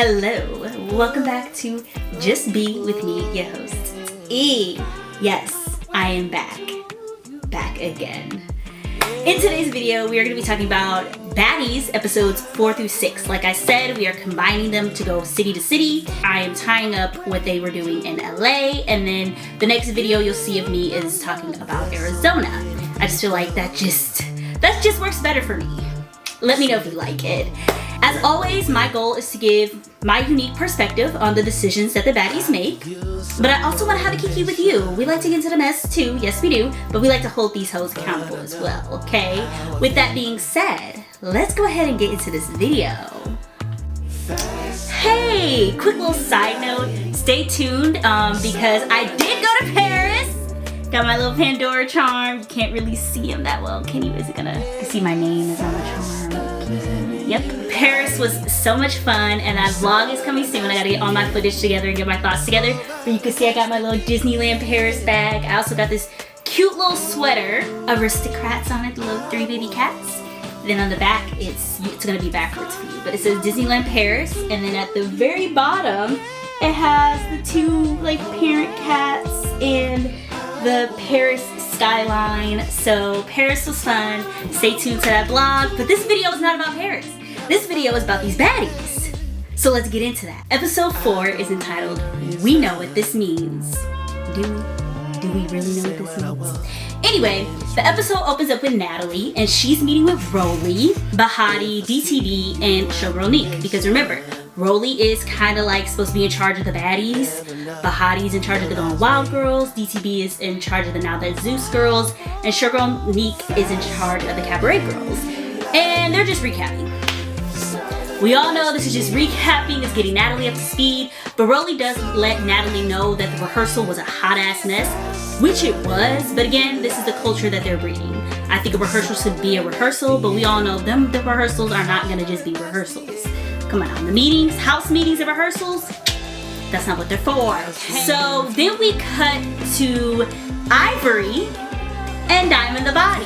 Hello, welcome back to Just Be With Me, your host, E. Yes, I am back again. In today's video, we are going to be talking about Baddies episodes 4 through 6. Like I said, we are combining them to go city to city. I am tying up what they were doing in LA, and then the next video you'll see of me is talking about Arizona. I just feel like that just works better for me. Let me know if you like it. As always, my goal is to give my unique perspective on the decisions that the baddies make, but I also want to have a kiki with you. We like to get into the mess too, yes we do, but we like to hold these hoes accountable as well, okay? With that being said, let's go ahead and get into this video. Hey, quick little side note, stay tuned because I did go to Paris. Got my little Pandora charm. You can't really see him that well, can you? Is it gonna, you see my name is on the charm? Can you see me? Yep. Paris was so much fun, and that vlog is coming soon. I gotta get all my footage together and get my thoughts together. But you can see I got my little Disneyland Paris bag. I also got this cute little sweater, aristocrats on it, the little 3 baby cats. Then on the back, it's gonna be backwards for you, but it says Disneyland Paris, and then at the very bottom, it has the 2 like parent cats and the Paris skyline. So Paris was fun. Stay tuned to that vlog. But this video is not about Paris. This video is about these baddies. So let's get into that. Episode 4 is entitled, We Know What This Means. Do we really know what this means? Anyway, the episode opens up with Natalie, and she's meeting with Rolly, Bahati, DTB, and Showgirl Neek. Because remember, Rolly is kind of like supposed to be in charge of the baddies. Bahati's in charge of the Gone Wild girls. DTB is in charge of the Now That Zeus girls. And Showgirl Neek is in charge of the Cabaret girls. And they're just recapping. We all know this is just recapping, it's getting Natalie up to speed. But Rolly does let Natalie know that the rehearsal was a hot ass mess, which it was. But again, this is the culture that they're breeding. I think a rehearsal should be a rehearsal, but we all know the rehearsals are not gonna just be rehearsals. Come on, the meetings, house meetings and rehearsals, that's not what they're for. Okay. So then we cut to Ivory and Diamond the Body.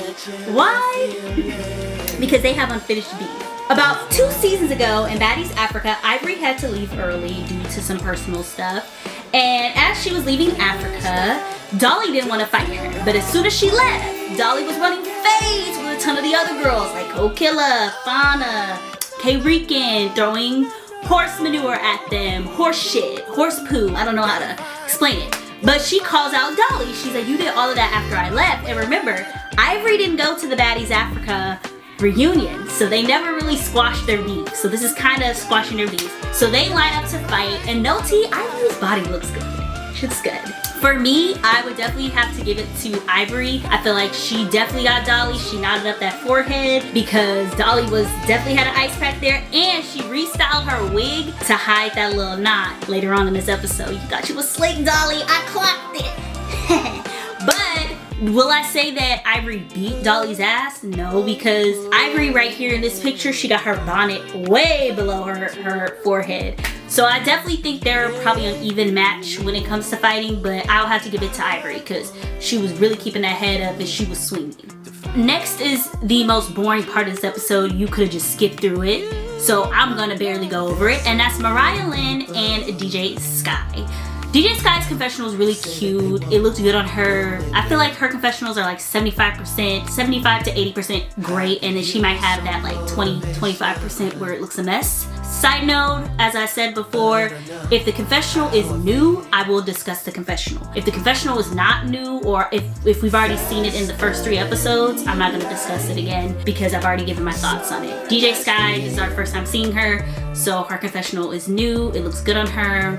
Why? Because they have unfinished beef. About 2 seasons ago in Baddies Africa, Ivory had to leave early due to some personal stuff. And as she was leaving Africa, Dolly didn't want to fight her. But as soon as she left, Dolly was running fades with a ton of the other girls like Kokilla, Fauna, K-Rican, throwing horse manure at them, horse shit, horse poo. I don't know how to explain it. But she calls out Dolly. She's like, you did all of that after I left. And remember, Ivory didn't go to the Baddies Africa reunion, so they never really squashed their beef. So this is kind of squashing their beef. So they line up to fight, and no tea, Ivory's body looks good. She looks good. For me, I would definitely have to give it to Ivory. I feel like she definitely got Dolly. She knotted up that forehead because Dolly was definitely had an ice pack there, and she restyled her wig to hide that little knot later on in this episode. You thought you was slick, Dolly. I clocked it. But will I say that Ivory beat Dolly's ass? No, because Ivory right here in this picture, she got her bonnet way below her forehead. So I definitely think they're probably an even match when it comes to fighting, but I'll have to give it to Ivory because she was really keeping that head up and she was swinging. Next is the most boring part of this episode. You could have just skipped through it, so I'm gonna barely go over it, and that's Mariah Lynn and DJ Sky. DJ Sky's confessional is really cute. It looks good on her. I feel like her confessionals are like 75%, 75 to 80% great, and then she might have that like 20-25% where it looks a mess. Side note, as I said before, if the confessional is new, I will discuss the confessional. If the confessional is not new, or if we've already seen it in the first 3 episodes, I'm not gonna discuss it again because I've already given my thoughts on it. DJ Sky, this is our first time seeing her, so her confessional is new. It looks good on her.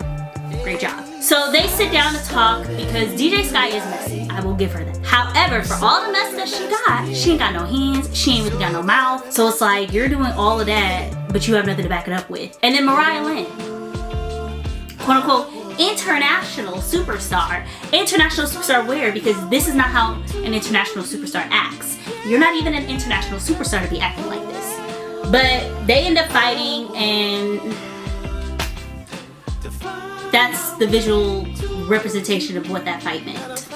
Great job. So they sit down to talk because DJ Sky is messy. I will give her that. However, for all the mess that she ain't got no hands. She ain't really got no mouth. So it's like, you're doing all of that, but you have nothing to back it up with. And then Mariah Lynn, quote unquote, international superstar. International superstar where? Because this is not how an international superstar acts. You're not even an international superstar to be acting like this. But they end up fighting, and that's the visual representation of what that fight meant.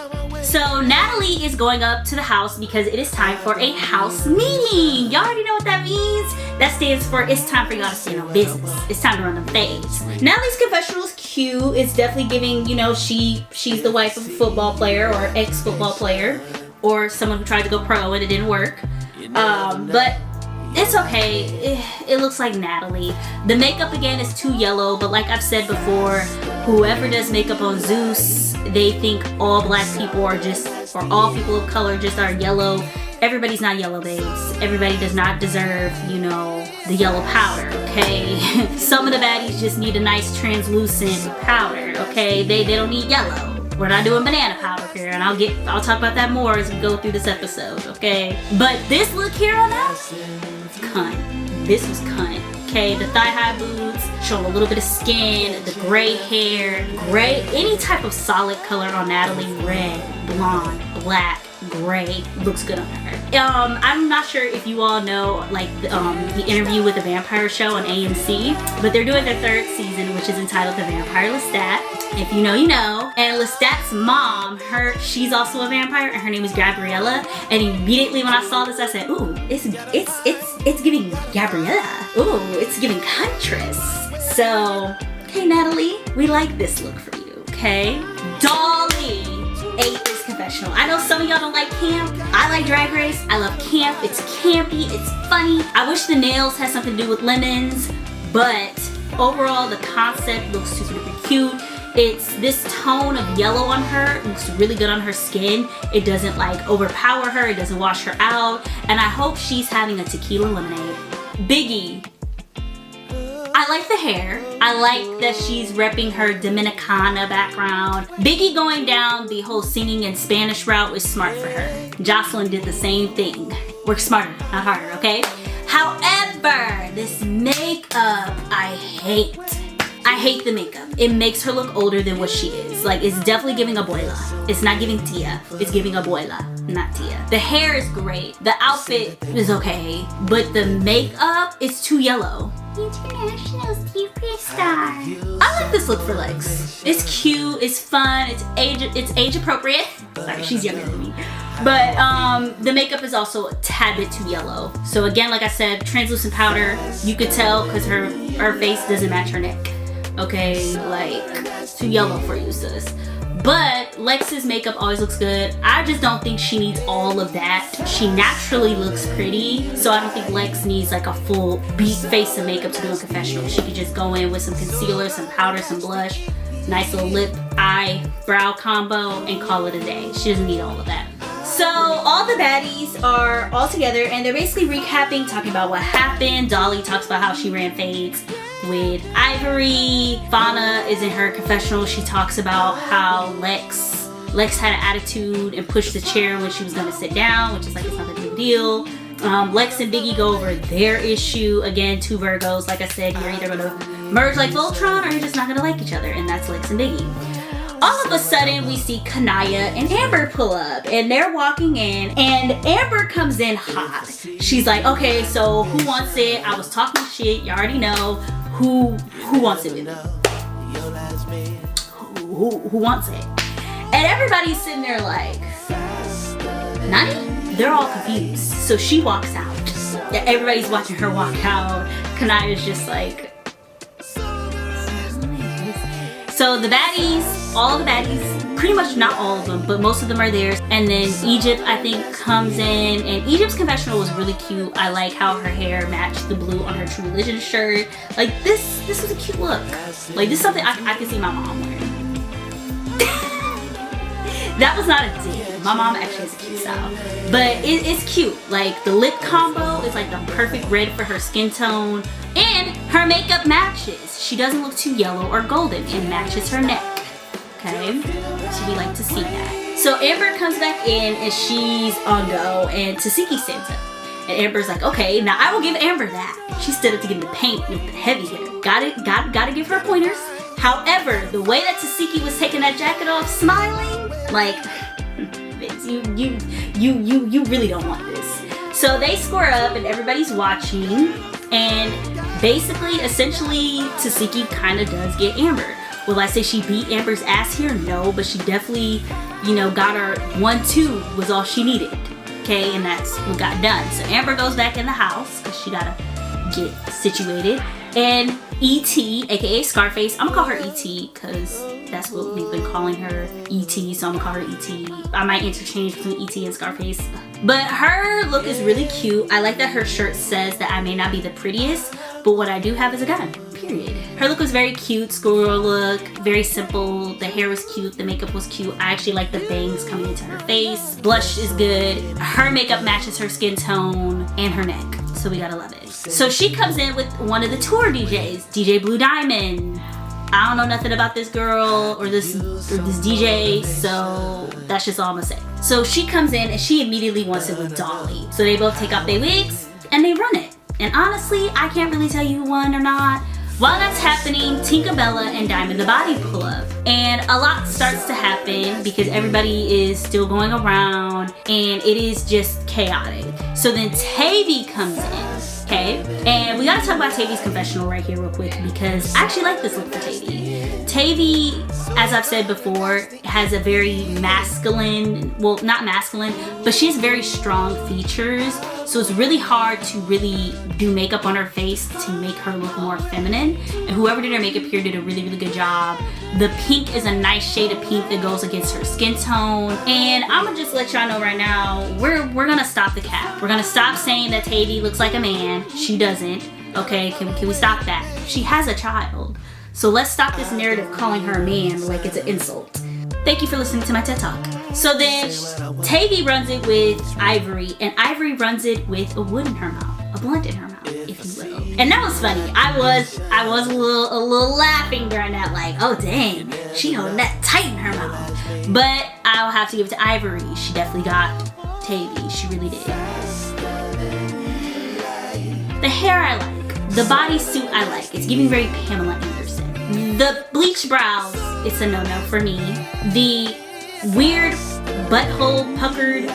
So Natalie is going up to the house because it is time for a house meeting. Y'all already know what that means. That stands for it's time for y'all to stand on business. It's time to run them things. Natalie's confessional is cute. It's definitely giving, you know, she's the wife of a football player or ex-football player or someone who tried to go pro and it didn't work. But it's okay. It looks like Natalie. The makeup again is too yellow, but like I've said before, whoever does makeup on Zeus, they think all black people are just, or all people of color just are yellow. Everybody's not yellow, babes. Everybody does not deserve, you know, the yellow powder, okay? Some of the baddies just need a nice translucent powder, okay? They don't need yellow. We're not doing banana powder here, and I'll talk about that more as we go through this episode, okay? But this look here on us, cunt. This was cunt. Okay, the thigh-high boots, showing a little bit of skin, the gray hair, gray, any type of solid color on Natalie, red, blonde, black, gray, looks good on her. I'm not sure if you all know like the interview with the vampire show on AMC, but they're doing their third season, which is entitled The Vampire Lestat. If you know, you know. And Lestat's mom, she's also a vampire, and her name is Gabriella. And immediately when I saw this, I said, "Ooh, it's giving Gabriella. Ooh, it's giving Huntress." So, okay, Natalie, we like this look for you. Okay, Dolly ate this confessional. I know some of y'all don't like camp. I like Drag Race. I love camp. It's campy. It's funny. I wish the nails had something to do with lemons, but overall the concept looks super duper cute. It's this tone of yellow on her. It looks really good on her skin. It doesn't like overpower her. It doesn't wash her out. And I hope she's having a tequila lemonade. Biggie. I like the hair. I like that she's repping her Dominicana background. Biggie going down the whole singing in Spanish route is smart for her. Jocelyn did the same thing. Work smarter, not harder, okay? However, this makeup, I hate. I hate the makeup. It makes her look older than what she is. Like, it's definitely giving abuela. It's not giving tia. It's giving abuela, not tia. The hair is great. The outfit is okay. But the makeup is too yellow. International superstar. I like this look for Lex. It's cute. It's fun. It's age appropriate. Sorry, she's younger than me. But the makeup is also a tad bit too yellow. So again, like I said, translucent powder. You could tell because her face doesn't match her neck. Okay, like, it's too yellow for you, sis. But Lex's makeup always looks good. I just don't think she needs all of that. She naturally looks pretty, so I don't think Lex needs like a full beat face of makeup to do a confessional. She could just go in with some concealer, some powder, some blush, nice little lip, eye, brow combo, and call it a day. She doesn't need all of that. So all the baddies are all together, and they're basically recapping, talking about what happened. Dolly talks about how she ran fades with Ivory. Fauna is in her confessional. She talks about how Lex had an attitude and pushed the chair when she was gonna sit down, which is like, it's not a big deal. Lex and Biggie go over their issue. Again, two Virgos. Like I said, you're either gonna merge like Voltron or you're just not gonna like each other, and that's Lex and Biggie. All of a sudden, we see Kanaya and Amber pull up, and they're walking in, and Amber comes in hot. She's like, okay, so who wants it? I was talking shit, you already know. Who wants it with me? Who wants it? And everybody's sitting there like, Nani? They're all confused. So she walks out. Everybody's watching her walk out. Kanaya's just like, so the baddies, all the baddies, pretty much not all of them, but most of them are there. And then Egypt, I think, comes in, and Egypt's confessional was really cute. I like how her hair matched the blue on her True Religion shirt. Like, this was a cute look. Like, this is something I could see my mom wearing. That was not a dig. My mom actually has a cute style. But it's cute. Like, the lip combo is like the perfect red for her skin tone. And her makeup matches. She doesn't look too yellow or golden. It matches her neck. Okay? So we like to see that. So Amber comes back in and she's on go, and Tasiki stands up. And Amber's like, okay, now I will give Amber that. She stood up to give him the paint with the heavy hitter. Gotta give her pointers. However, the way that Tasiki was taking that jacket off, smiling, like, you really don't want this. So they square up and everybody's watching, and basically, essentially, Tasiki kind of does get Amber. Will I say she beat Amber's ass here? No, but she definitely, you know, got her 1-2 was all she needed. Okay, and that's what got done. So Amber goes back in the house because she gotta get situated. And E.T., aka Scarface, I'm gonna call her E.T. because that's what we've been calling her, E.T., so I'm gonna call her E.T. I might interchange between E.T. and Scarface. But her look is really cute. I like that her shirt says that I may not be the prettiest, but what I do have is a gun, period. Her look was very cute, schoolgirl look, very simple. The hair was cute, the makeup was cute. I actually like the bangs coming into her face. Blush is good. Her makeup matches her skin tone and her neck, so we gotta love it. So she comes in with one of the tour DJs, DJ Blue Diamond. I don't know nothing about this girl or this DJ, so that's just all I'm gonna say. So she comes in and she immediately wants it with Dolly. So they both take off their wigs and they run it. And honestly, I can't really tell you who won or not. While that's happening, Tinkerbella and Diamond the Body pull up. And a lot starts to happen because everybody is still going around and it is just chaotic. So then Tavy comes in, okay? And we gotta talk about Tavy's confessional right here real quick because I actually like this look for Tavy. Tavy, as I've said before, has a very masculine, well, not masculine, but she has very strong features. So it's really hard to really do makeup on her face to make her look more feminine. And whoever did her makeup here did a really, really good job. The pink is a nice shade of pink that goes against her skin tone. And I'm gonna just let y'all know right now, we're gonna stop the cap. We're gonna stop saying that Tavy looks like a man. She doesn't. Okay, can we stop that? She has a child. So let's stop this narrative calling her a man like it's an insult. Thank you for listening to my TED Talk. So then Tavy runs it with Ivory, and Ivory runs it with a wood in her mouth, a blunt in her mouth, if you will. And that was funny. I was a little laughing during that, like, oh dang, she holding that tight in her mouth. But I'll have to give it to Ivory. She definitely got Tavy. She really did. The hair I like. The bodysuit I like. It's giving very Pamela Anderson. The bleach brows, it's a no-no for me. The weird butthole puckered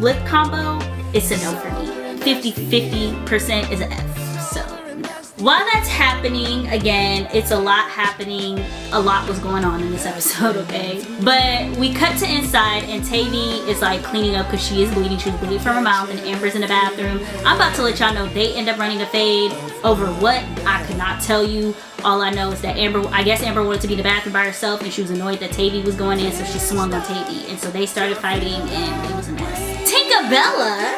lip combo, it's a no for me. 50% is an F, so no. While that's happening, again, it's a lot happening. A lot was going on in this episode, okay? But we cut to inside and Tavy is like cleaning up because she is bleeding. She was bleeding from her mouth and Amber's in the bathroom. I'm about to let y'all know they end up running a fade over what, I could not tell you. All I know is that I guess Amber wanted to be in the bathroom by herself and she was annoyed that Tavy was going in, so she swung on Tavy. And so they started fighting and it was a mess. Tinkerbella,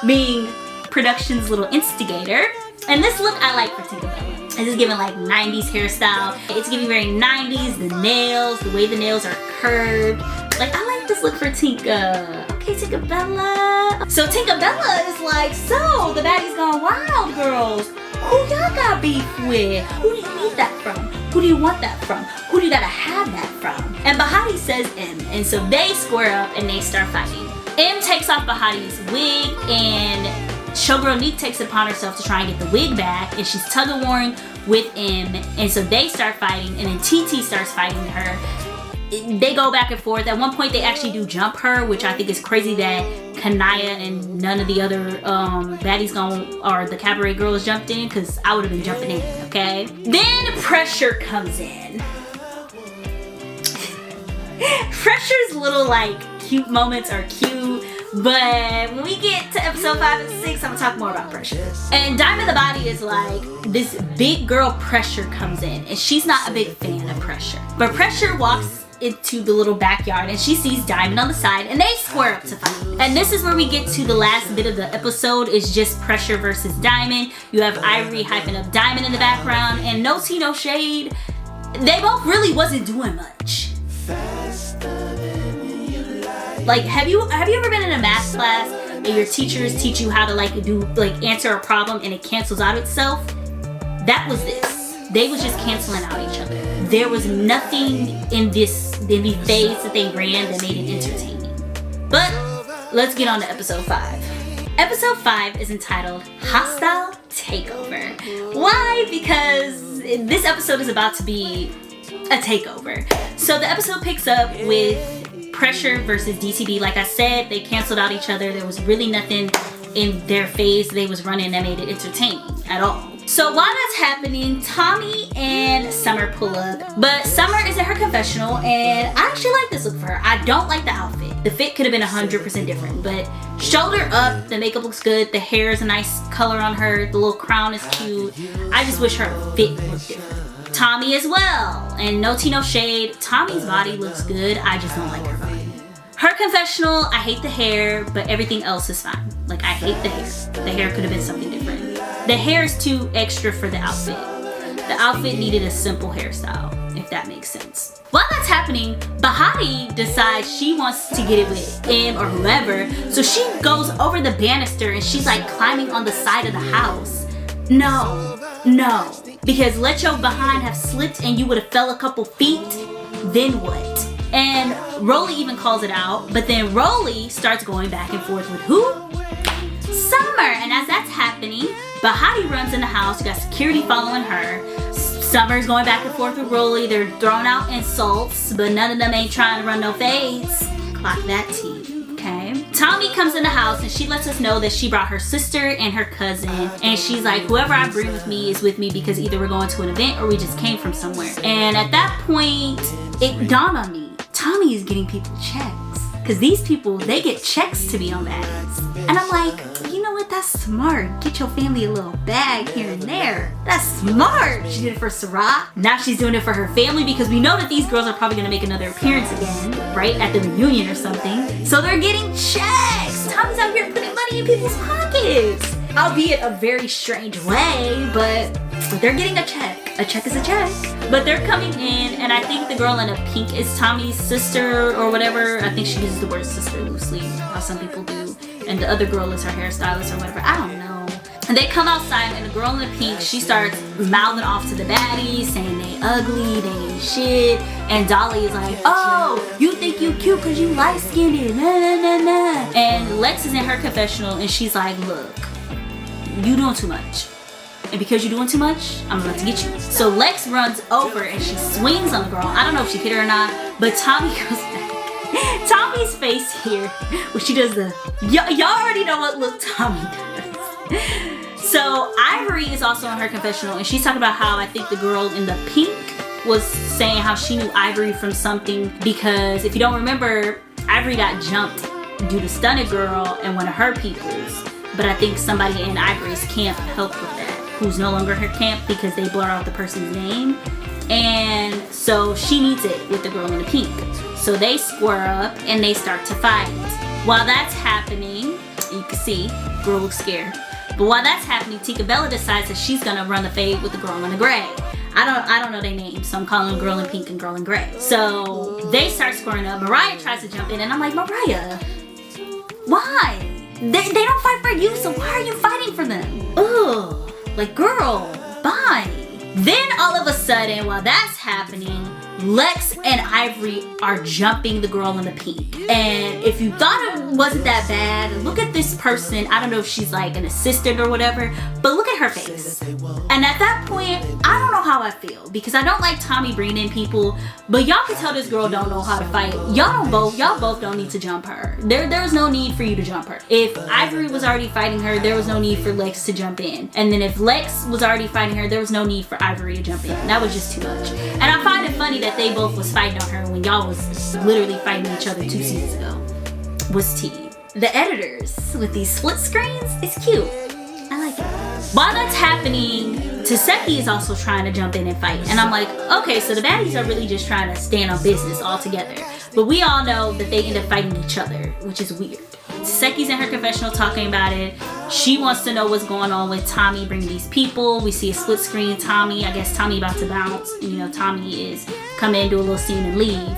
being production's little instigator. And this look I like for Tinkerbella. This is giving like 90s hairstyle. It's giving very 90s, the nails, the way the nails are curved. Like, I like this look for Tinka. Okay, Tinkerbella. So Tinkerbella is like, so the baddies gone wild, girls. Who y'all got beef with? Who do you need that from? Who do you want that from? Who do you gotta have that from? And Bahati says M. And so they square up and they start fighting. M takes off Bahati's wig and Showgirl Neek takes it upon herself to try and get the wig back, and she's tug-of-warring with M, and so they start fighting, and then TT starts fighting her. They go back and forth. At one point, they actually do jump her, which I think is crazy that Kanaya and none of the other baddies or the cabaret girls jumped in, because I would have been jumping in, okay? Then Pressure comes in. Pressure's little, like, cute moments are cute. But when we get to episode 5 and 6, I'm gonna talk more about Pressure. And Diamond the Body is like, this big girl Pressure comes in, and she's not a big fan of Pressure. But Pressure walks into the little backyard and she sees Diamond on the side and they square up to fight. And this is where we get to the last bit of the episode. It's just Pressure versus Diamond. You have Ivory hyping up Diamond in the background, and no tea, no shade. They both really wasn't doing much. Like, have you ever been in a math class and your teachers teach you how to answer a problem and it cancels out itself? That was this. They was just canceling out each other. There was nothing in the phase that they ran that made it entertaining. But let's get on to episode 5. Episode 5 is entitled Hostile Takeover. Why? Because this episode is about to be a takeover. So the episode picks up with Pressure versus DTB. Like I said, they canceled out each other. There was really nothing in their phase they was running that made it entertaining at all. So while that's happening, Tommy and Summer pull up. But Summer is at her confessional, and I actually like this look for her. I don't like the outfit. The fit could have been 100% different, but shoulder up, the makeup looks good. The hair is a nice color on her. The little crown is cute. I just wish her fit looked different. Tommy as well, and no tea, no shade. Tommy's body looks good. I just don't like her body. Her confessional, I hate the hair, but everything else is fine. Like, I hate the hair. The hair could have been something different. The hair is too extra for the outfit. The outfit needed a simple hairstyle, if that makes sense. While that's happening, Bahati decides she wants to get it with him or whoever, so she goes over the banister and she's like climbing on the side of the house. No, because let your behind have slipped and you would have fell a couple feet, then what? And Rolly even calls it out, but then Rolly starts going back and forth with who? Summer. And as that's happening, Bahati runs in the house. You got security following her. Summer's going back and forth with Rolly. They're throwing out insults, but none of them ain't trying to run no fades. Clock that tea, okay? Tommy comes in the house and she lets us know that she brought her sister and her cousin. And she's like, whoever I bring with me is with me because either we're going to an event or we just came from somewhere. And at that point, it dawned on me. Tommy is getting people checks. Because these people, they get checks to be on Baddies. And I'm like, you know what? That's smart. Get your family a little bag here and there. That's smart. She did it for Sarah. Now she's doing it for her family because we know that these girls are probably going to make another appearance again, right? At the reunion or something. So they're getting checks. Tommy's out here putting money in people's pockets. Albeit a very strange way, but they're getting a check. A check is a check. But they're coming in, and I think the girl in a pink is Tommy's sister or whatever. I think she uses the word sister loosely, how some people do. And the other girl is her hairstylist or whatever. I don't know. And they come outside, and the girl in the pink, she starts mouthing off to the baddies, saying they ugly, they ain't shit. And Dolly is like, oh, you think you cute because you light-skinned, nah, nah, nah, nah. And Lex is in her confessional, and she's like, look, you doing too much. And because you're doing too much, I'm about to get you. So Lex runs over and she swings on the girl. I don't know if she hit her or not, but Tommy goes back. Tommy's face here, when she does the, y'all already know what look Tommy does. So Ivory is also in her confessional and she's talking about how I think the girl in the pink was saying how she knew Ivory from something because if you don't remember, Ivory got jumped due to Stunted Girl and one of her peoples. But I think somebody in Ivory's camp helped with that, who's no longer her camp because they blur out the person's name. And so she needs it with the girl in the pink. So they square up and they start to fight. While that's happening, you can see, girl looks scared. But while that's happening, Tika Bella decides that she's gonna run the fade with the girl in the gray. I don't know their names, so I'm calling them girl in pink and girl in gray. So they start squaring up. Mariah tries to jump in and I'm like, Mariah, why? They don't fight for you, so why are you fighting for them? Ugh, like girl, bye. Then all of a sudden, while that's happening, Lex and Ivory are jumping the girl in the pink. And if you thought it wasn't that bad, look at this person. I don't know if she's like an assistant or whatever, but look at her face. And at that point, I don't know how I feel because I don't like Tommy bringing in people, but y'all can tell this girl don't know how to fight. Y'all both don't need to jump her. There's no need for you to jump her. If Ivory was already fighting her, there was no need for Lex to jump in. And then if Lex was already fighting her, there was no need for Ivory to jump in. That was just too much. And I find it funny that they both was fighting on her when y'all was literally fighting each other 2 seasons ago. Was tea. The editors with these split screens is cute. I like it. While that's happening, Taseki is also trying to jump in and fight. And I'm like, okay, so the baddies are really just trying to stand on business all together. But we all know that they end up fighting each other, which is weird. Taseki's in her confessional talking about it. She wants to know what's going on with Tommy bringing these people. We see a split screen Tommy. I guess Tommy about to bounce. And, you know, Tommy is come in, do a little scene and leave.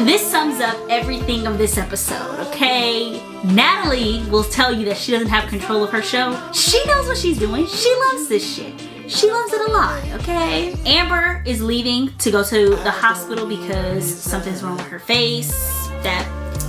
This sums up everything of this episode, okay? Natalie will tell you that she doesn't have control of her show. She knows what she's doing. She loves this shit. She loves it a lot, okay? Amber is leaving to go to the hospital because something's wrong with her face. That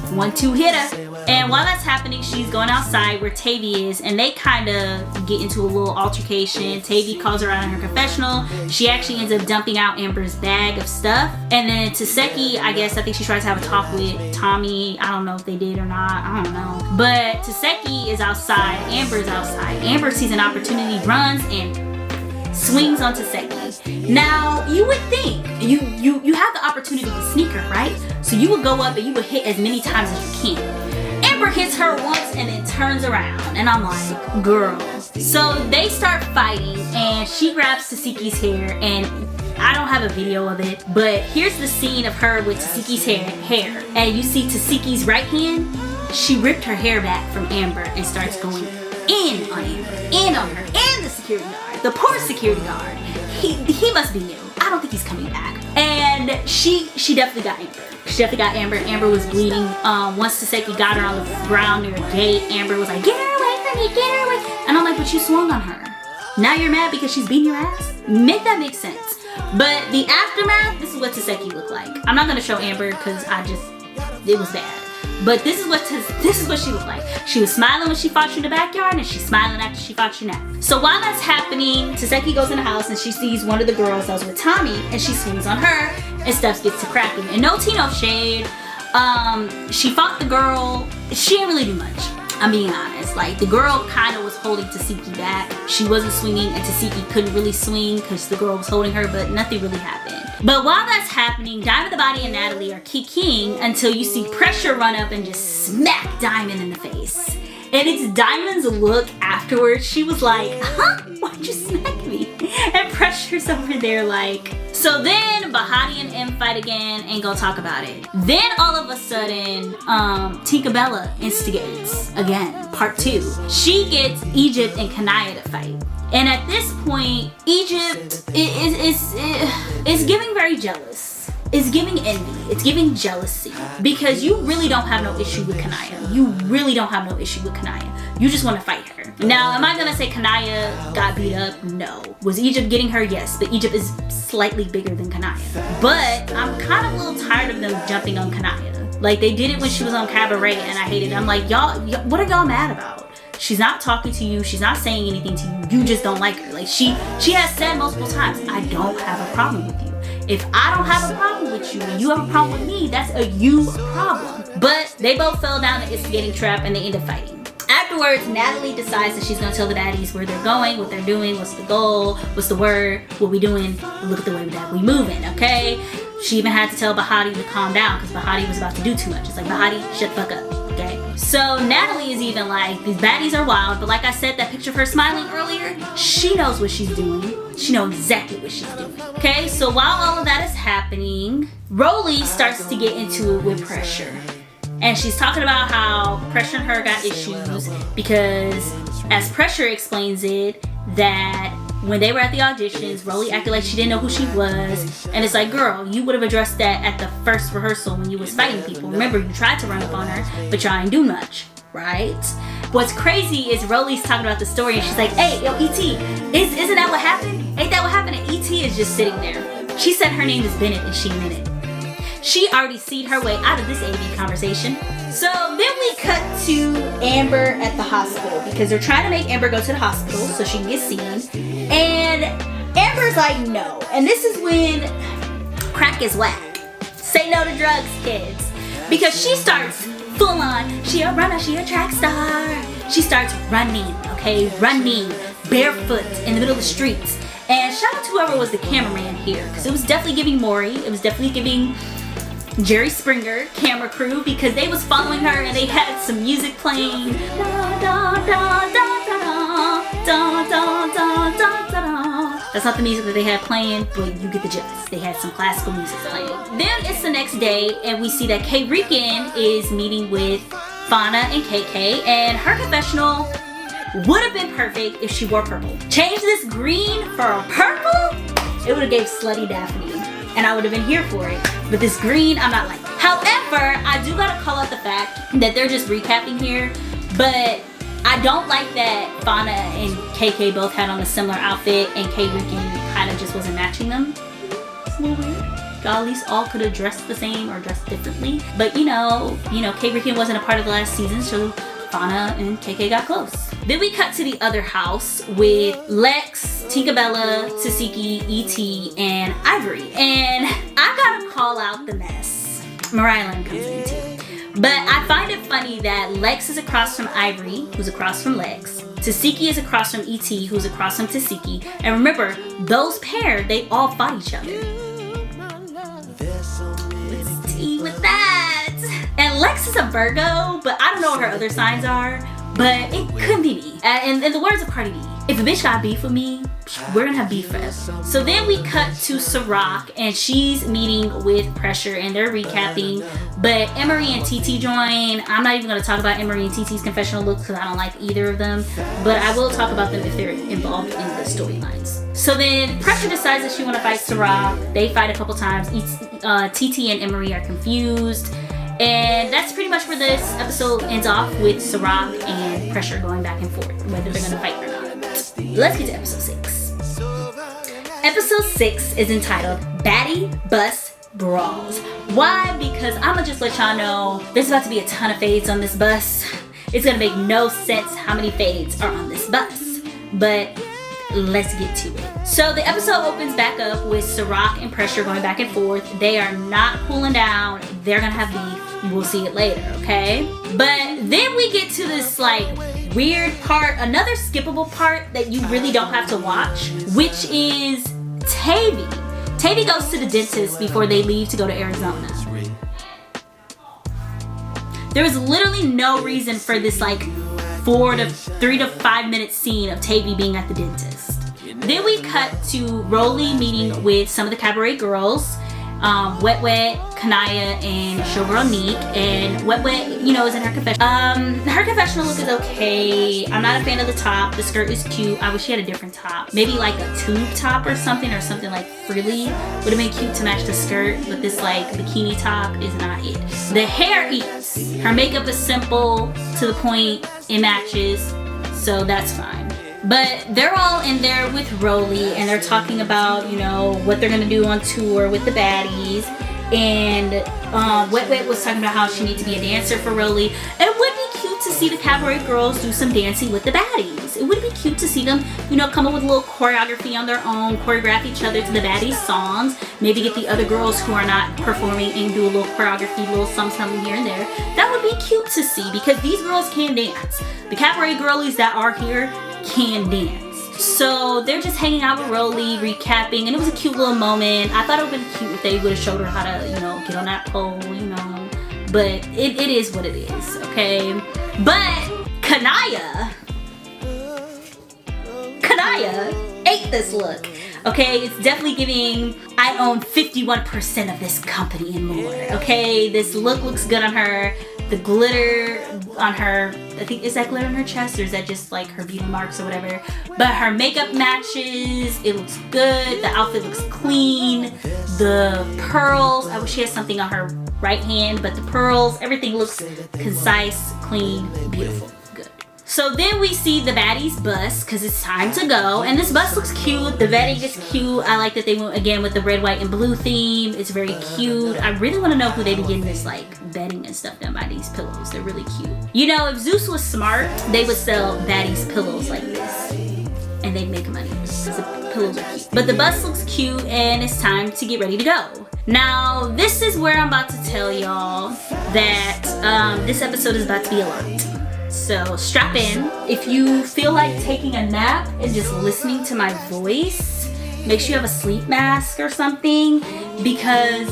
1-2 hit her. And while that's happening, she's going outside where Tavy is, and they kind of get into a little altercation. Tavy calls her out in her confessional. She actually ends up dumping out Amber's bag of stuff. And then Taseki, I think she tries to have a talk with Tommy. I don't know if they did or not. I don't know. But Taseki is outside. Amber is outside. Amber sees an opportunity, runs, and swings on Taseki. Now, you would think, you have the opportunity to sneak her, right? So you would go up and you would hit as many times as you can. Amber hits her once and then turns around. And I'm like, girl. So they start fighting and she grabs Taseki's hair, and I don't have a video of it, but here's the scene of her with Taseki's hair. And you see Taseki's right hand, she ripped her hair back from Amber and starts going in on Amber, in on her, and the security guard. The poor security guard. He must be new. I don't think he's coming back. And she definitely got Amber. She definitely got Amber. Amber was bleeding. Once Taseki got her on the ground near a gate, Amber was like, get her away from me, get her away. And I'm like, but you swung on her. Now you're mad because she's beating your ass? Make that make sense. But the aftermath, this is what Taseki looked like. I'm not gonna show Amber because it was bad. But this is what she looked like. She was smiling when she fought you in the backyard, and she's smiling after she fought you now. So while that's happening, Taseki goes in the house and she sees one of the girls that was with Tommy, and she swings on her, and stuff gets to cracking. And no tea, no shade. She fought the girl. She didn't really do much. I'm being honest. Like, the girl kind of was holding Taseki back. She wasn't swinging, and Taseki couldn't really swing because the girl was holding her, but nothing really happened. But while that's happening, Diamond the Body and Natalie are kikiing until you see Pressure run up and just smack Diamond in the face. And it's Diamond's look afterwards. She was like, huh? Why'd you smack me? And Pressure's over there like... So then Bahati and M fight again and go talk about it. Then all of a sudden, Tinkerbella instigates again, part 2. She gets Egypt and Kanaya to fight. And at this point, Egypt is giving very jealous. It's giving envy. It's giving jealousy. Because you really don't have no issue with Kanaya. You really don't have no issue with Kanaya. You just want to fight her. Now, am I going to say Kanaya got beat up? No. Was Egypt getting her? Yes. But Egypt is slightly bigger than Kanaya. But I'm kind of a little tired of them jumping on Kanaya. Like, they did it when she was on Cabaret and I hated it. I'm like, y'all, what are y'all mad about? She's not talking to you. She's not saying anything to you. You just don't like her. Like, she has said multiple times, I don't have a problem with you. If I don't have a problem with you and you have a problem with me, that's a you problem. But they both fell down the instigating trap and they end up fighting. Afterwards, Natalie decides that she's gonna tell the baddies where they're going, what they're doing, what's the goal, what's the word, what we doing, look at the way that we moving, okay? She even had to tell Bahati to calm down because Bahati was about to do too much. It's like, Bahati, shut the fuck up, okay? So Natalie is even like, these baddies are wild, but like I said, that picture of her smiling earlier, she knows what she's doing. She knows exactly what she's doing. Okay, so while all of that is happening, Rolly starts to get into it with Pressure. And she's talking about how Pressure and her got issues because, as Pressure explains it, that when they were at the auditions, Rolly acted like she didn't know who she was. And it's like, girl, you would have addressed that at the first rehearsal when you was fighting people. Remember, you tried to run up on her, but y'all ain't do much, right? What's crazy is Rolly's talking about the story and she's like, hey, yo, E.T., isn't that what happened? Ain't that what happened? And E.T. is just sitting there. She said her name is Bennett and she meant it. She already seen her way out of this AV conversation. So then we cut to Amber at the hospital because they're trying to make Amber go to the hospital so she can get seen. And Amber's like, no. And this is when crack is whack. Say no to drugs, kids. Because she starts full on, she a runner, she a track star. She starts running, okay? Running, barefoot in the middle of the streets. And shout out to whoever was the cameraman here, because it was definitely giving Maury. It was definitely giving Jerry Springer camera crew, because they was following her and they had some music playing. Da, da, da, da, da, da, da, da, da, da. That's not the music that they had playing, but you get the gist. They had some classical music playing. Then it's the next day and we see that Kay Rican is meeting with Fauna and KK, and her confessional would have been perfect if she wore purple. Change this green for a purple, it would have gave Slutty Daphne, and I would have been here for it. But this green, I'm not like. However, I do gotta call out the fact that they're just recapping here, but I don't like that Fauna and KK both had on a similar outfit and Kay Rican kind of just wasn't matching them. It's a little weird. Y'all at least all could have dressed the same or dressed differently. But you know, Kay Rican wasn't a part of the last season, so Fauna and KK got close. Then we cut to the other house with Lex, Tinkerbella, Taseki, E.T., and Ivory. And I gotta call out the mess Mariah Lynn comes into. But I find it funny that Lex is across from Ivory, who's across from Lex. Tasiki is across from E.T., who's across from Tasiki. And remember, those pair, they all fought each other. What's tea with that? And Lex is a Virgo, but I don't know what her other signs are. But it couldn't be me. And in the words of Cardi B, if a bitch got beef with me, we're gonna have beef forever. So then we cut to Ciroc, and she's meeting with Pressure, and they're recapping. But Emery and TT join. I'm not even gonna talk about Emery and TT's confessional looks because I don't like either of them. But I will talk about them if they're involved in the storylines. So then Pressure decides that she wanna fight Ciroc. They fight a couple times. TT and Emery are confused. And that's pretty much where this episode ends off, with Ciroc and Pressure going back and forth, whether they're gonna fight or not. Let's get to episode 6. Episode 6 is entitled Baddie Bus Brawls. Why? Because I'ma just let y'all know there's about to be a ton of fades on this bus. It's gonna make no sense how many fades are on this bus. But let's get to it. So the episode opens back up with Ciroc and Pressure going back and forth. They are not cooling down. They're gonna have beef. We'll see it later, okay? But then we get to this like weird part, another skippable part that you really don't have to watch, which is Tavy. Tavy goes to the dentist before they leave to go to Arizona. There was literally no reason for this like 3 to 5 minute scene of Tavy being at the dentist. Then we cut to Rolly meeting with some of the cabaret girls, Wet Wet, Kanaya, and Showgirl Neek. And Wet Wet, you know, is in her confessional. Her confessional look is okay. I'm not a fan of the top. The skirt is cute. I wish she had a different top. Maybe like a tube top or something like frilly would have been cute to match the skirt. But this like bikini top is not it. The hair eats. Her makeup is simple, to the point. It matches, so that's fine. But they're all in there with Rolly, and they're talking about, you know, what they're gonna do on tour with the baddies. And Wet Wet was talking about how she needs to be a dancer for Rolly. It would be cute to see the cabaret girls do some dancing with the baddies. It would be cute to see them, you know, come up with a little choreography on their own, choreograph each other to the baddies songs. Maybe get the other girls who are not performing and do a little choreography, a little something here and there. That would be cute to see, because these girls can dance. The cabaret girlies that are here can dance. So they're just hanging out with Rolly, recapping, and it was a cute little moment. I thought it would have been cute if they would have showed her how to, you know, get on that pole, you know. But it is what it is, okay? But Kanaya ate this look. Okay, it's definitely giving I own 51% of this company and more. Okay, this look looks good on her. The glitter on her, I think, is that glitter on her chest, or is that just like her beauty marks or whatever? But her makeup matches, it looks good. The outfit looks clean. The pearls, I wish she had something on her right hand, but the pearls, everything looks concise, clean, beautiful. So then we see the baddies bus, because it's time to go. And this bus looks cute. The vetting is cute. I like that they went again with the red, white, and blue theme. It's very cute. I really want to know who they be getting this like bedding and stuff done by, these pillows. They're really cute. You know, if Zeus was smart, they would sell baddies pillows like this. And they'd make money, because the pillows are cute. But the bus looks cute, and it's time to get ready to go. Now, this is where I'm about to tell y'all that this episode is about to be a lot. So strap in. If you feel like taking a nap and just listening to my voice, make sure you have a sleep mask or something, because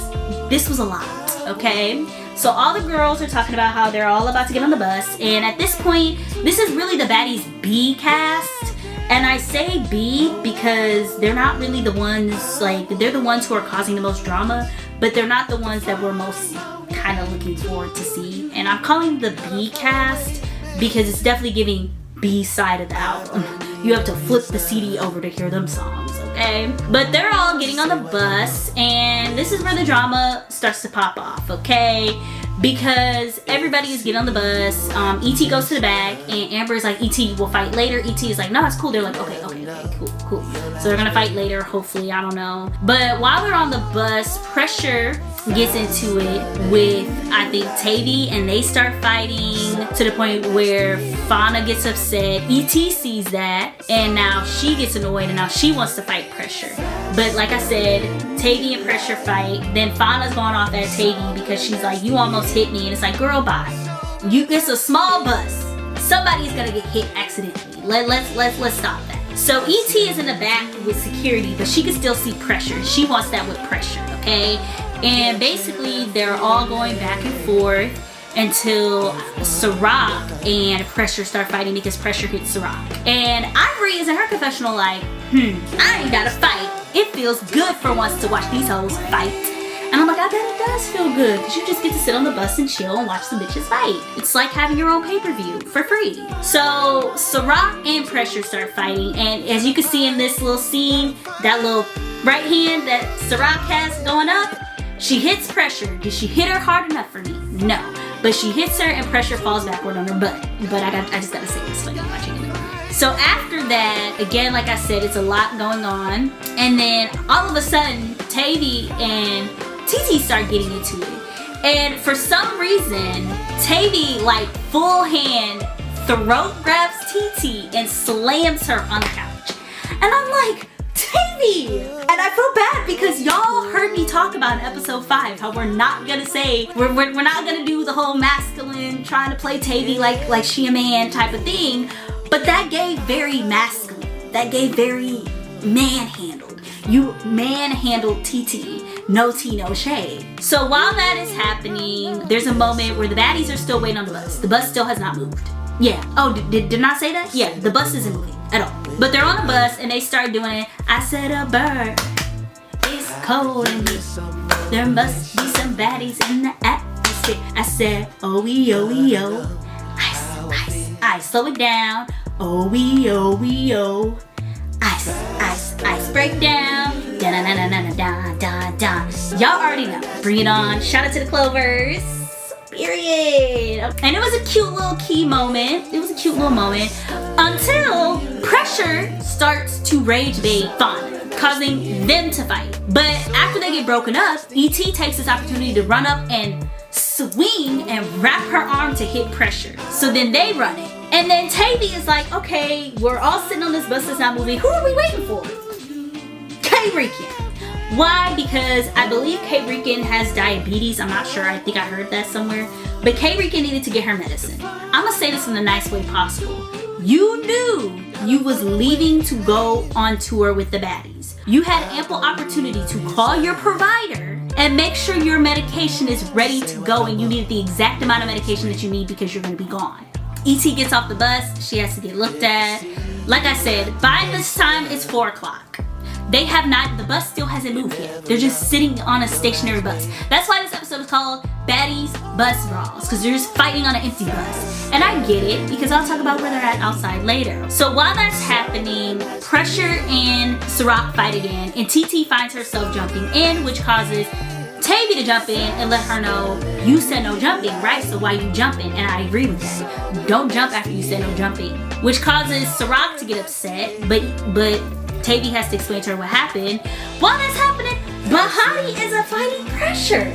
this was a lot, okay? So all the girls are talking about how they're all about to get on the bus, and at this point, this is really the baddies B cast. And I say B because they're not really the ones, like, they're the ones who are causing the most drama, but they're not the ones that we're most kind of looking forward to see. And I'm calling the B cast because it's definitely giving B side of the album. You have to flip the CD over to hear them songs, okay? But they're all getting on the bus, and this is where the drama starts to pop off, okay? Because everybody is getting on the bus. E.T. goes to the back, and Amber is like, E.T. will fight later. E.T. is like, no, it's cool. They're like, okay, cool. So they're gonna fight later, hopefully, I don't know. But while they're on the bus, Pressure gets into it with, I think, Tavy, and they start fighting to the point where Fauna gets upset. E.T. sees that, and now she gets annoyed, and now she wants to fight Pressure. But like I said, Tavy and Pressure fight. Then Fauna's going off at Tavy because she's like, you almost hit me. And it's like, girl, bye. It's a small bus. Somebody's gonna get hit accidentally, Let's stop that. So ET is in the back with security, but she can still see Pressure. She wants that with Pressure, okay? And basically, they're all going back and forth until Sirach and Pressure start fighting because Pressure hits Sirach. And Ivory is in her confessional like, I ain't gotta fight. It feels good for once to watch these hoes fight. And I'm like, I bet it does feel good because you just get to sit on the bus and chill and watch the bitches fight. It's like having your own pay-per-view for free. So Sirach and Pressure start fighting, and as you can see in this little scene, that little right hand that Sirach has going up, she hits Pressure. Did she hit her hard enough for me? No. But she hits her and Pressure falls backward on her butt. But I just gotta say it's funny watching it. So after that, again, like I said, it's a lot going on. And then all of a sudden, Tavy and TT start getting into it. And for some reason, Tavy like full hand throat grabs TT and slams her on the couch. And I'm like, Tavy! And I feel bad because y'all heard me talk about in episode 5 how we're not gonna say, we're not gonna do the whole masculine trying to play Tavy like she a man type of thing. But that gave very masculine. That gave very manhandled. You manhandled TT. No tea, no shade. So while that is happening, there's a moment where the baddies are still waiting on the bus. The bus still has not moved. Yeah. Oh, did I say that? Yeah, the bus isn't moving at all. But they're on the bus and they start doing it. I said a bird. It's cold in here. There must be some baddies in the atmosphere. I said, oh. Ice. Slow it down. Oh. Ice. Break down. Y'all already know. Bring it on. Shout out to the Clovers. Period. And it was a cute little key moment. Until Pressure starts to rage bait Fauna, causing them to fight. But after they get broken up, ET takes this opportunity to run up and swing and wrap her arm to hit Pressure. So then they run it. And then Tavy is like, okay, we're all sitting on this bus that's not moving. Who are we waiting for? K-Rican. Why? Because I believe K-Rican has diabetes. I'm not sure. I think I heard that somewhere. But K-Rican needed to get her medicine. I'm going to say this in the nice way possible. You knew you was leaving to go on tour with the baddies. You had ample opportunity to call your provider and make sure your medication is ready to go, and you needed the exact amount of medication that you need because you're going to be gone. ET gets off the bus. She has to get looked at. Like I said, by this time it's 4 o'clock. The bus still hasn't moved yet. They're just sitting on a stationary bus. That's why this episode is called Baddies Bus Brawls, because they're just fighting on an empty bus. And I get it, because I'll talk about where they're at outside later. So while that's happening, Pressure and Sirach fight again, and TT finds herself jumping in, which causes Tavy to jump in and let her know, you said no jumping, right? So why you jumping? And I agree with that. Don't jump after you said no jumping. Which causes Sirach to get upset, but Tavy has to explain to her what happened. While that's happening, Bahati is fighting Pressure.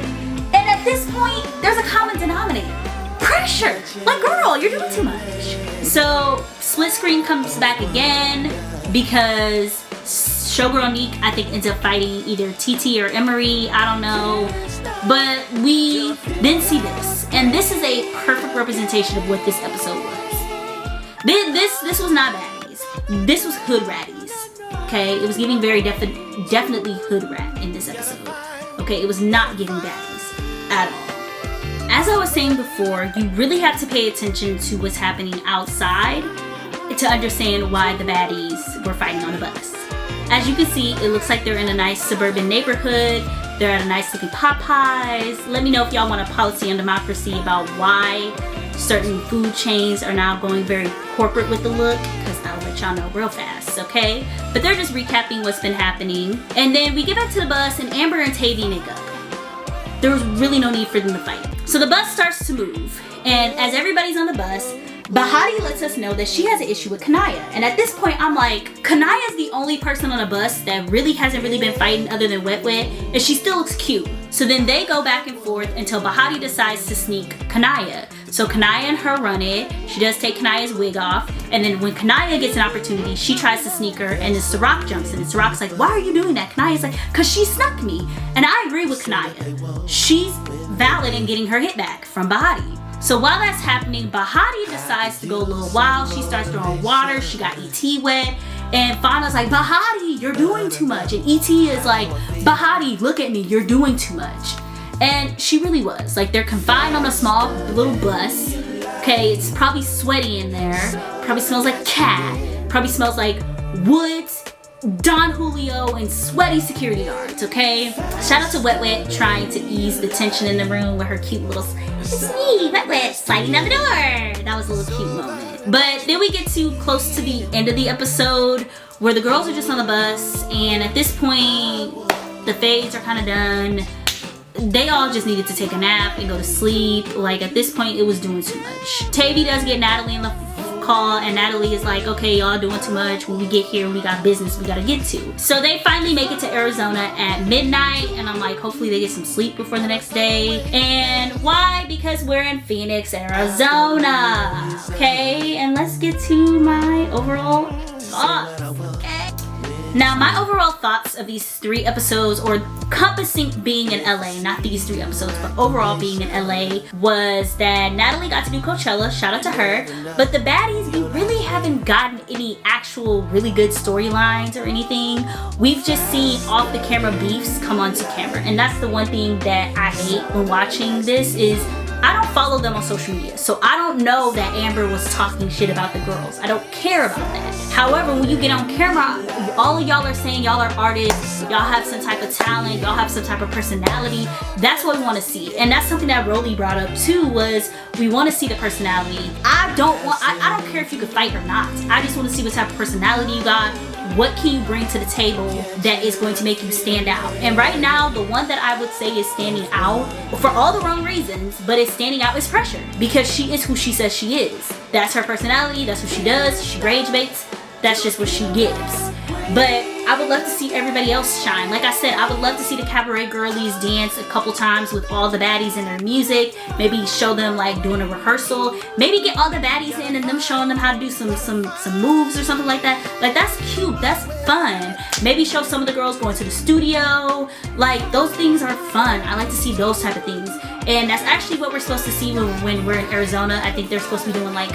And at this point, there's a common denominator. Pressure. Like, girl, you're doing too much. So, split screen comes back again because Showgirl Neek, I think, ends up fighting either TT or Emery. I don't know. But we then see this. And this is a perfect representation of what this episode was. This was not baddies. This was hood ratties. Okay, it was giving very definitely hood rat in this episode. Okay, it was not giving baddies at all. As I was saying before, you really have to pay attention to what's happening outside to understand why the baddies were fighting on the bus. As you can see, it looks like they're in a nice suburban neighborhood. They're at a nice looking Popeyes. Let me know if y'all want a policy on democracy about why certain food chains are now going very corporate with the look, because I'll let y'all know real fast, okay? But they're just recapping what's been happening. And then we get back to the bus and Amber and Tavy make up. There was really no need for them to fight. So the bus starts to move, and as everybody's on the bus, Bahati lets us know that she has an issue with Kanaya. And at this point, I'm like, Kanaya's the only person on the bus that really hasn't been fighting other than Wet Wet, and she still looks cute. So then they go back and forth until Bahati decides to sneak Kanaya. So Kanaya and her run it. She does take Kanaya's wig off, and then when Kanaya gets an opportunity, she tries to sneak her, and then Sirach jumps in. And Sirach's like, why are you doing that? Kanaya's like, cause she snuck me. And I agree with Kanaya. She's valid in getting her hit back from Bahati. So while that's happening, Bahati decides to go a little wild. She starts throwing water. She got ET wet. And Fauna's like, Bahati, you're doing too much. And ET is like, Bahati, look at me, you're doing too much. And she really was. Like, they're confined on a small little bus. Okay, it's probably sweaty in there. Probably smells like cat. Probably smells like woods, Don Julio, and sweaty security guards, okay? Shout out to Wet Wet trying to ease the tension in the room with her cute little, it's me, Wet Wet, sliding down the door. That was a little cute moment. But then we get too close to the end of the episode where the girls are just on the bus, and at this point, the fades are kind of done. They all just needed to take a nap and go to sleep. Like, at this point, it was doing too much. Tavy does get Natalie in the call, and Natalie is like, okay, y'all doing too much. When we get here, we got business we gotta get to. So they finally make it to Arizona at midnight, and I'm like, hopefully they get some sleep before the next day. And why? Because we're in Phoenix, Arizona. Okay, and let's get to my overall thoughts. Okay. Now, my overall thoughts of these 3 episodes, or encompassing being in LA, not these 3 episodes, but overall being in LA, was that Natalie got to do Coachella, shout out to her, but the baddies, we really haven't gotten any actual really good storylines or anything. We've just seen off the camera beefs come onto camera, and that's the one thing that I hate when watching this is I don't follow them on social media, so I don't know that Amber was talking shit about the girls. I don't care about that. However, when you get on camera, all of y'all are saying y'all are artists, y'all have some type of talent, y'all have some type of personality. That's what we want to see. And that's something that Rolly brought up too, was we want to see the personality. I don't care if you can fight or not. I just want to see what type of personality you got. What can you bring to the table that is going to make you stand out? And right now, the one that I would say is standing out, for all the wrong reasons, but it's standing out, is Pressure. Because she is who she says she is. That's her personality, that's what she does, she rage baits, that's just what she gives. But I would love to see everybody else shine. Like I said, I would love to see the cabaret girlies dance a couple times with all the baddies in their music. Maybe show them like doing a rehearsal. Maybe get all the baddies in and them showing them how to do some moves or something like that. Like, that's cute, that's fun. Maybe show some of the girls going to the studio. Like, those things are fun. I like to see those type of things. And that's actually what we're supposed to see when we're in Arizona. I think they're supposed to be doing like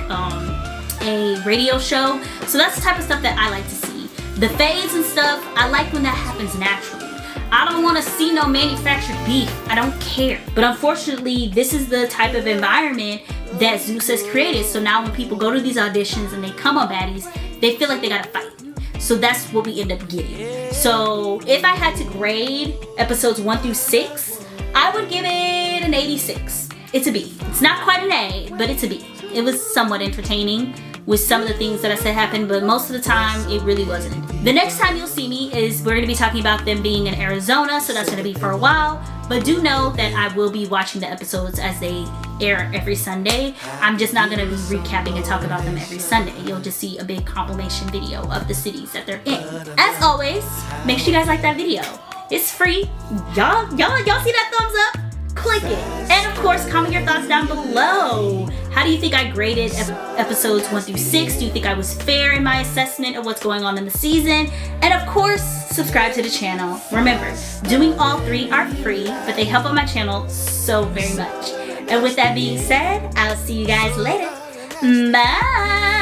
a radio show. So that's the type of stuff that I like to see. The fades and stuff, I like when that happens naturally. I don't want to see no manufactured beef. I don't care. But unfortunately, this is the type of environment that Zeus has created. So now when people go to these auditions and they come on baddies, they feel like they gotta fight. So that's what we end up getting. So if I had to grade episodes 1 through 6, I would give it an 86. It's a B. It's not quite an A, but it's a B. It was somewhat entertaining with some of the things that I said happened, but most of the time it really wasn't. The next time you'll see me is we're gonna be talking about them being in Arizona, so that's gonna be for a while. But do know that I will be watching the episodes as they air every Sunday. I'm just not gonna be recapping and talk about them every Sunday. You'll just see a big compilation video of the cities that they're in. As always, make sure you guys like that video. It's free. Y'all see that thumbs up? Click it. And of course, comment your thoughts down below. How do you think I graded episodes 1 through 6? Do you think I was fair in my assessment of what's going on in the season? And of course, subscribe to the channel. Remember, doing all 3 are free, but they help out my channel so very much. And with that being said, I'll see you guys later. Bye!